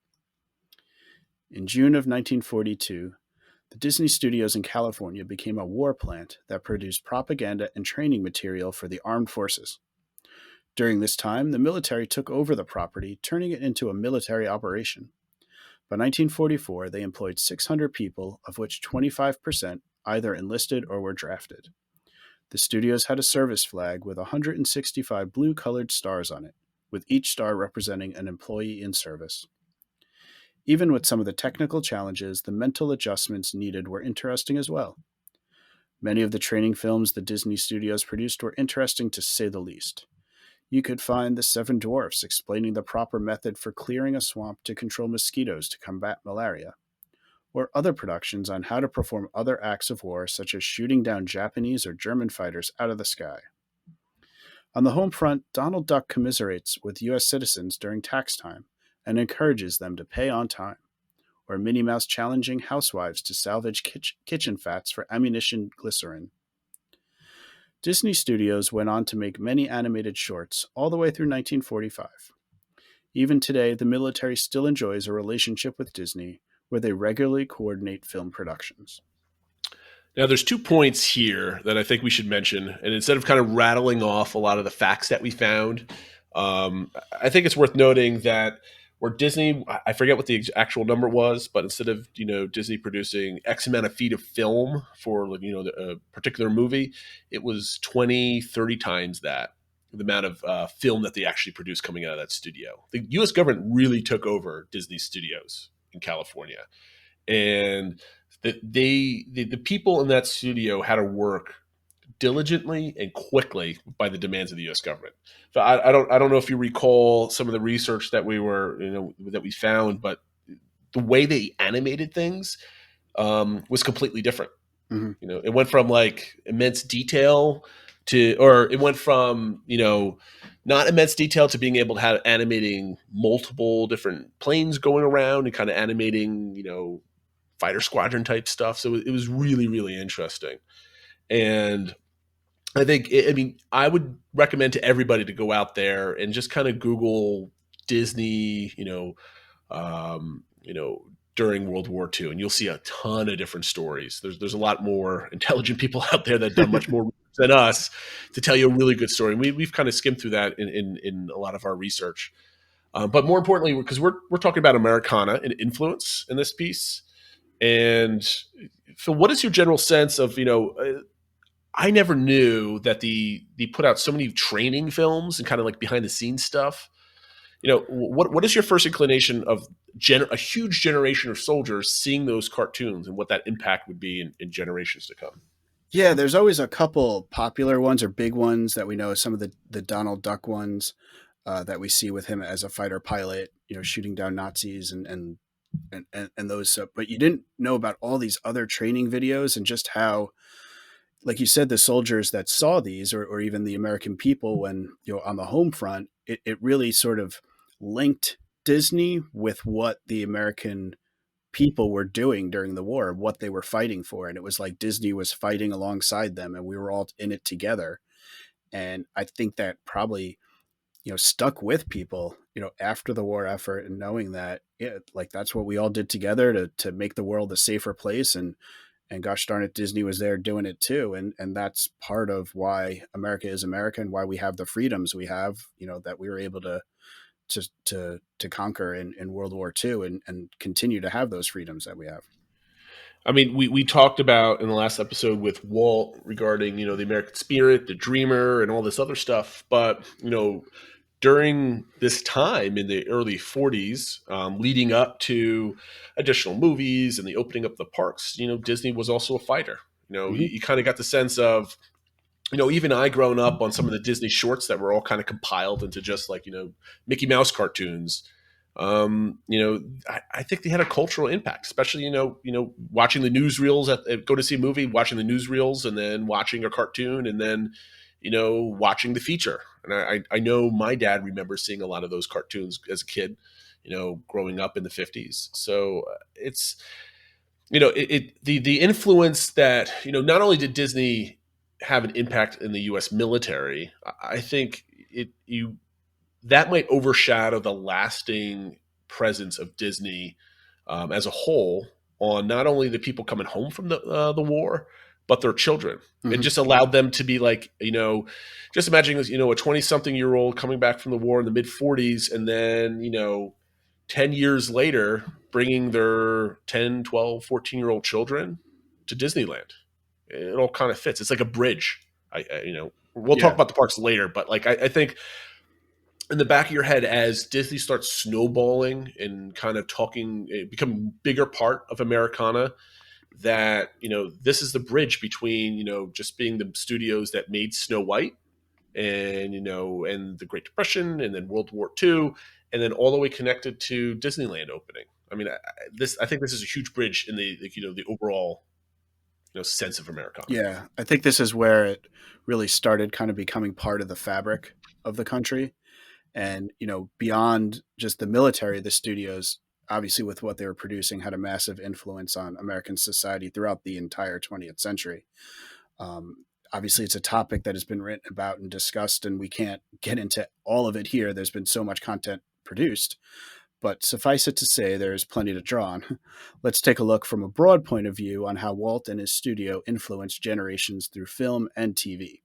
In June of 1942, the Disney Studios in California became a war plant that produced propaganda and training material for the armed forces. During this time, the military took over the property, turning it into a military operation. By 1944, they employed 600 people, of which 25% either enlisted or were drafted. The studios had a service flag with 165 blue-colored stars on it, with each star representing an employee in service. Even with some of the technical challenges, the mental adjustments needed were interesting as well. Many of the training films the Disney Studios produced were interesting to say the least. You could find the Seven Dwarfs explaining the proper method for clearing a swamp to control mosquitoes to combat malaria, or other productions on how to perform other acts of war, such as shooting down Japanese or German fighters out of the sky. On the home front, Donald Duck commiserates with U.S. citizens during tax time and encourages them to pay on time, or Minnie Mouse challenging housewives to salvage kitchen fats for ammunition glycerin. Disney Studios went on to make many animated shorts all the way through 1945. Even today, the military still enjoys a relationship with Disney, where they regularly coordinate film productions. Now, there's 2 points here that I think we should mention. And instead of kind of rattling off a lot of the facts that we found, I think it's worth noting that where Disney, I forget what the actual number was, but instead of, Disney producing X amount of feet of film for, a particular movie, it was 20, 30 times that, the amount of film that they actually produced coming out of that studio. The U.S. government really took over Disney Studios in California. And the people in that studio had to work diligently and quickly by the demands of the U.S. government. So I don't know if you recall some of the research that we found, but the way they animated things was completely different. Mm-hmm. It went from like immense detail or it went from not immense detail to being able to have animating multiple different planes going around and kind of animating fighter squadron type stuff. So it was really, really interesting. And I think, I would recommend to everybody to go out there and just kind of Google Disney, during World War II, and you'll see a ton of different stories. There's a lot more intelligent people out there that have done much more than us to tell you a really good story. And we've kind of skimmed through that in a lot of our research. But more importantly, because we're talking about Americana and influence in this piece. And so what is your general sense of, I never knew that they put out so many training films and kind of like behind the scenes stuff. What is your first inclination of a huge generation of soldiers seeing those cartoons and what that impact would be in generations to come? Yeah, there's always a couple popular ones or big ones that we know. Some of the Donald Duck ones that we see with him as a fighter pilot, shooting down Nazis and those. But you didn't know about all these other training videos and just how, like you said, the soldiers that saw these, or even the American people when on the home front, it really sort of linked Disney with what the American people were doing during the war, what they were fighting for. And it was like Disney was fighting alongside them and we were all in it together. And I think that probably, stuck with people, after the war effort, and knowing that, like that's what we all did together to make the world a safer place. And gosh darn it, Disney was there doing it too. And that's part of why America is America and why we have the freedoms we have, that we were able to conquer in World War II and continue to have those freedoms that we have. We talked about in the last episode with Walt regarding, the American spirit, the dreamer, and all this other stuff. But, during this time in the early 40s, leading up to additional movies and the opening up the parks, Disney was also a fighter. You kind of got the sense of, even I growing up on some of the Disney shorts that were all kind of compiled into just like, Mickey Mouse cartoons. I think they had a cultural impact, especially, watching the newsreels go to see a movie, watching the newsreels and then watching a cartoon and then, watching the feature. And I know my dad remembers seeing a lot of those cartoons as a kid, growing up in the 50s. So it's, the influence that, not only did Disney have an impact in the U.S. military, I think that might overshadow the lasting presence of Disney as a whole on not only the people coming home from the war, but their children. Mm-hmm. It just allowed them to be like, just imagine, a 20-something-year-old coming back from the war in the mid-40s and then, 10 years later, bringing their 10, 12, 14-year-old children to Disneyland. It all kind of fits. It's like a bridge. We'll talk about the parks later, but like I think in the back of your head, as Disney starts snowballing and kind of become a bigger part of Americana, that, this is the bridge between, just being the studios that made Snow White and, and the Great Depression and then World War II, and then all the way connected to Disneyland opening. I mean, I think this is a huge bridge in the overall sense of Americana. Yeah, I think this is where it really started kind of becoming part of the fabric of the country. And, beyond just the military, the studios, obviously with what they were producing, had a massive influence on American society throughout the entire 20th century. Obviously, it's a topic that has been written about and discussed, and we can't get into all of it here. There's been so much content produced. But suffice it to say, there is plenty to draw on. Let's take a look from a broad point of view on how Walt and his studio influenced generations through film and TV.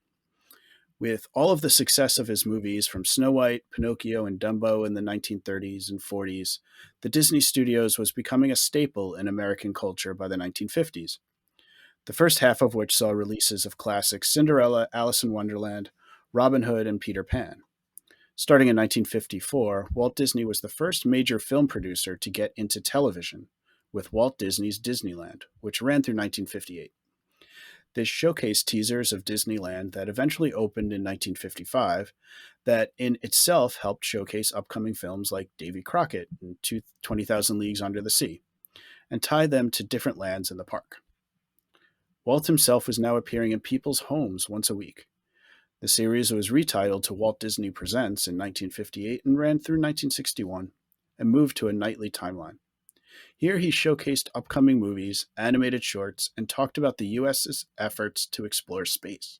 With all of the success of his movies from Snow White, Pinocchio, and Dumbo in the 1930s and 40s, the Disney Studios was becoming a staple in American culture by the 1950s. The first half of which saw releases of classics Cinderella, Alice in Wonderland, Robin Hood, and Peter Pan. Starting in 1954, Walt Disney was the first major film producer to get into television, with Walt Disney's Disneyland, which ran through 1958. This showcased teasers of Disneyland that eventually opened in 1955 that in itself helped showcase upcoming films like Davy Crockett and 20,000 Leagues Under the Sea, and tie them to different lands in the park. Walt himself was now appearing in people's homes once a week. The series was retitled to Walt Disney Presents in 1958 and ran through 1961 and moved to a nightly timeline. Here he showcased upcoming movies, animated shorts, and talked about the U.S.'s efforts to explore space.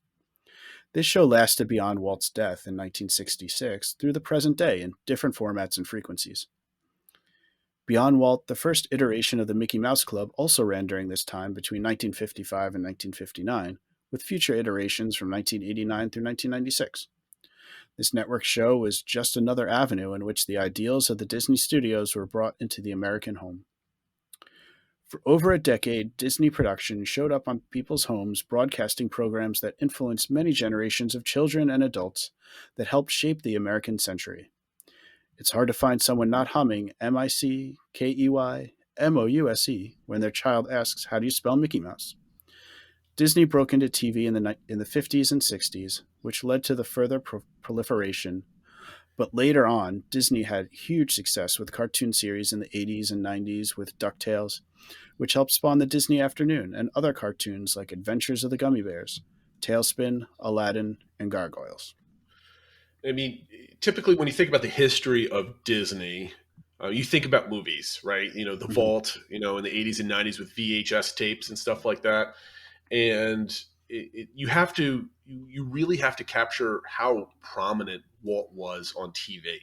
This show lasted beyond Walt's death in 1966 through the present day in different formats and frequencies. Beyond Walt, the first iteration of the Mickey Mouse Club also ran during this time between 1955 and 1959, with future iterations from 1989 through 1996. This network show was just another avenue in which the ideals of the Disney Studios were brought into the American home. For over a decade, Disney Productions showed up on people's homes, broadcasting programs that influenced many generations of children and adults that helped shape the American century. It's hard to find someone not humming MICKEYMOUSE when their child asks, "How do you spell Mickey Mouse?" Disney broke into TV in the 50s and 60s, which led to the further proliferation. But later on, Disney had huge success with cartoon series in the 80s and 90s with DuckTales, which helped spawn the Disney Afternoon and other cartoons like Adventures of the Gummy Bears, Tailspin, Aladdin, and Gargoyles. I mean, typically when you think about the history of Disney, you think about movies, right? The Vault, in the 80s and 90s with VHS tapes and stuff like that. And you really have to capture how prominent Walt was on TV.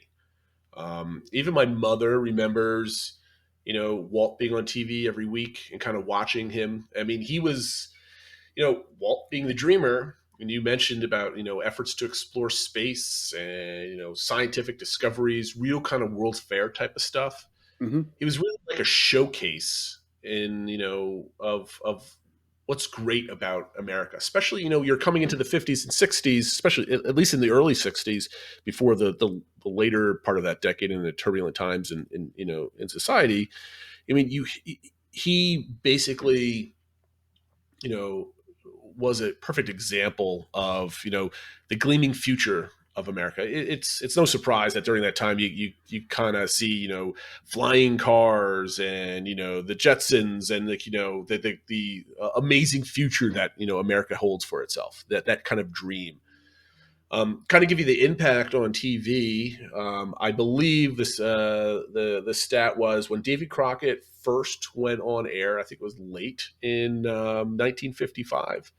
Even my mother remembers, Walt being on TV every week and kind of watching him. I mean, he was, Walt being the dreamer. And you mentioned about, efforts to explore space and, scientific discoveries, real kind of World's Fair type of stuff. Mm-hmm. It was really like a showcase of what's great about America, especially, you're coming into the 50s and 60s, especially at least in the early 60s before the later part of that decade and the turbulent times in society. I mean, he basically, was a perfect example of, the gleaming future of America. It's no surprise that during that time you kind of see, flying cars and, the Jetsons and the amazing future that, America holds for itself, that kind of dream. Kind of give you the impact on TV. I believe this the stat was when Davy Crockett first went on air, I think it was late in 1955.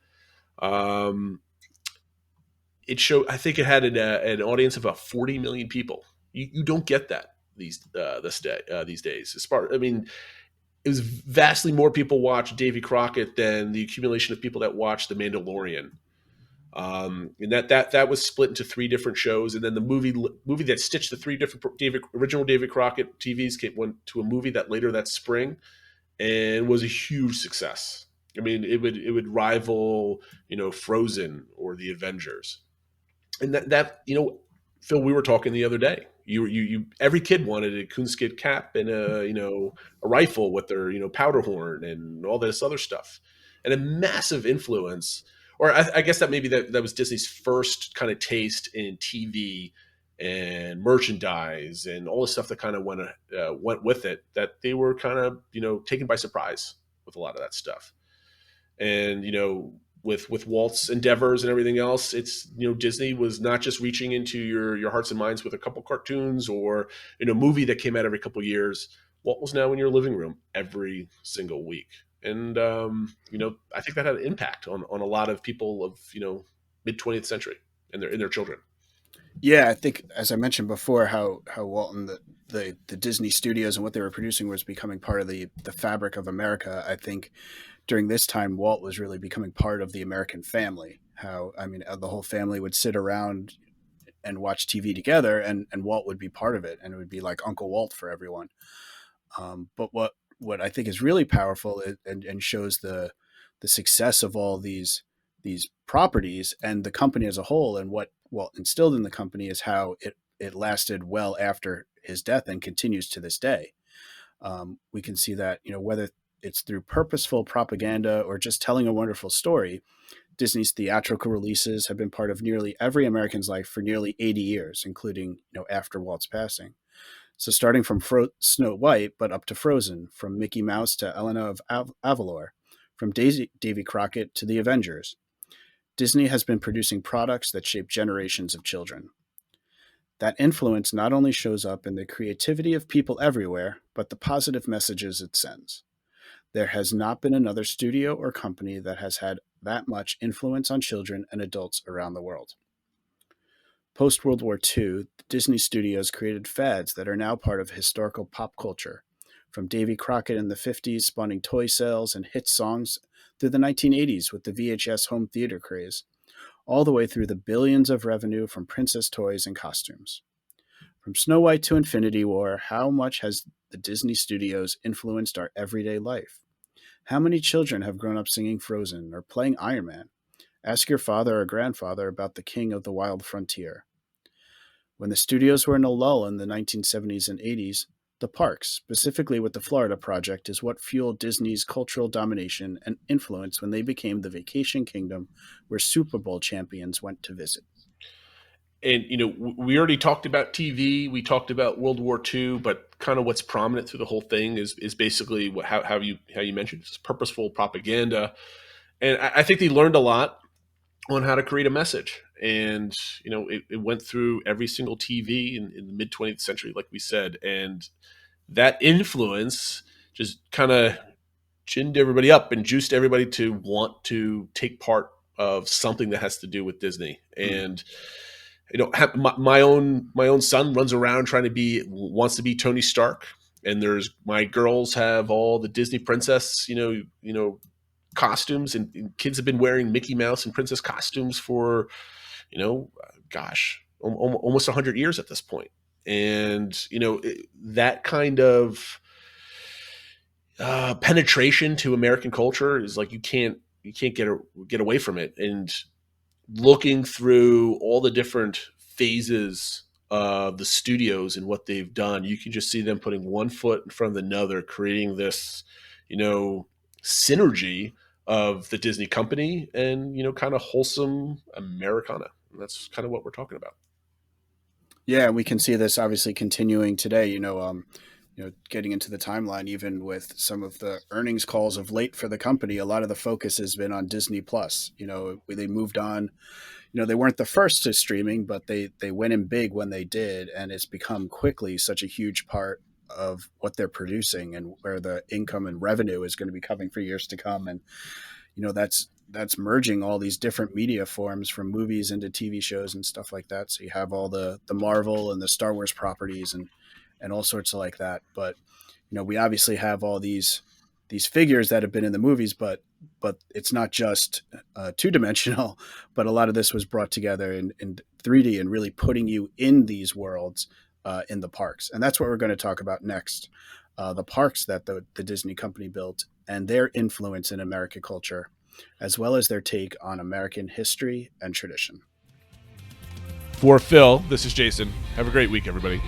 It showed, I think it had an audience of about 40 million people. You don't get that these days. I mean, it was vastly more people watched Davy Crockett than the accumulation of people that watched The Mandalorian. And that was split into 3 different shows, and then the movie that stitched the 3 different original Davy Crockett TVs went to a movie that later that spring, and was a huge success. I mean, it would rival Frozen or the Avengers. And that Phil, we were talking the other day. You every kid wanted a coonskin cap and a rifle with their powder horn and all this other stuff, and a massive influence. Or I guess that maybe that was Disney's first kind of taste in TV and merchandise and all the stuff that kind of went with it, that they were kind of, taken by surprise with a lot of that stuff. And, with Walt's endeavors and everything else, it's, Disney was not just reaching into your hearts and minds with a couple cartoons or, movie that came out every couple years. Walt was now in your living room every single week. And, I think that had an impact on a lot of people of, mid 20th century and their children. Yeah, I think, as I mentioned before, how Walt and the Disney studios and what they were producing was becoming part of the fabric of America. I think during this time, Walt was really becoming part of the American family. The whole family would sit around and watch TV together, and Walt would be part of it, and it would be like Uncle Walt for everyone. But what I think is really powerful and shows the success of all these properties and the company as a whole, and what Walt instilled in the company, is how it lasted well after his death and continues to this day. We can see that, whether it's through purposeful propaganda or just telling a wonderful story, Disney's theatrical releases have been part of nearly every American's life for nearly 80 years, including, after Walt's passing. So starting from Snow White, but up to Frozen, from Mickey Mouse to Elena of Avalor, from Davy Crockett to the Avengers, Disney has been producing products that shape generations of children. That influence not only shows up in the creativity of people everywhere, but the positive messages it sends. There has not been another studio or company that has had that much influence on children and adults around the world. Post-World War II, the Disney studios created fads that are now part of historical pop culture, from Davy Crockett in the 50s spawning toy sales and hit songs through the 1980s with the VHS home theater craze, all the way through the billions of revenue from princess toys and costumes. From Snow White to Infinity War, how much has the Disney studios influenced our everyday life? How many children have grown up singing Frozen or playing Iron Man? Ask your father or grandfather about the King of the Wild Frontier. When the studios were in a lull in the 1970s and 80s, the parks, specifically with the Florida Project, is what fueled Disney's cultural domination and influence when they became the vacation kingdom where Super Bowl champions went to visit. And, we already talked about TV, we talked about World War II, but kind of what's prominent through the whole thing is basically how you mentioned, it's purposeful propaganda. And I think they learned a lot on how to create a message. And, it went through every single TV in the mid 20th century, like we said. And that influence just kind of ginned everybody up and juiced everybody to want to take part of something that has to do with Disney. And, my own son runs around wants to be Tony Stark. And my girls have all the Disney princess, costumes, and kids have been wearing Mickey Mouse and princess costumes for, almost 100 years at this point. And, that kind of penetration to American culture is like, you can't get away from it. And looking through all the different phases of the studios and what they've done, you can just see them putting one foot in front of another, creating this, synergy of the Disney company and, kind of wholesome Americana. And that's kind of what we're talking about. Yeah, we can see this obviously continuing today, getting into the timeline, even with some of the earnings calls of late for the company, a lot of the focus has been on Disney Plus. They moved on, they weren't the first to streaming, but they went in big when they did. And it's become quickly such a huge part of what they're producing and where the income and revenue is going to be coming for years to come. And, that's merging all these different media forms from movies into TV shows and stuff like that. So you have all the Marvel and the Star Wars properties and all sorts of like that. But, we obviously have all these figures that have been in the movies, but it's not just two-dimensional, but a lot of this was brought together in 3D and really putting you in these worlds in the parks. And that's what we're going to talk about next. The parks that the Disney company built and their influence in American culture, as well as their take on American history and tradition. For Phil, this is Jason. Have a great week, everybody.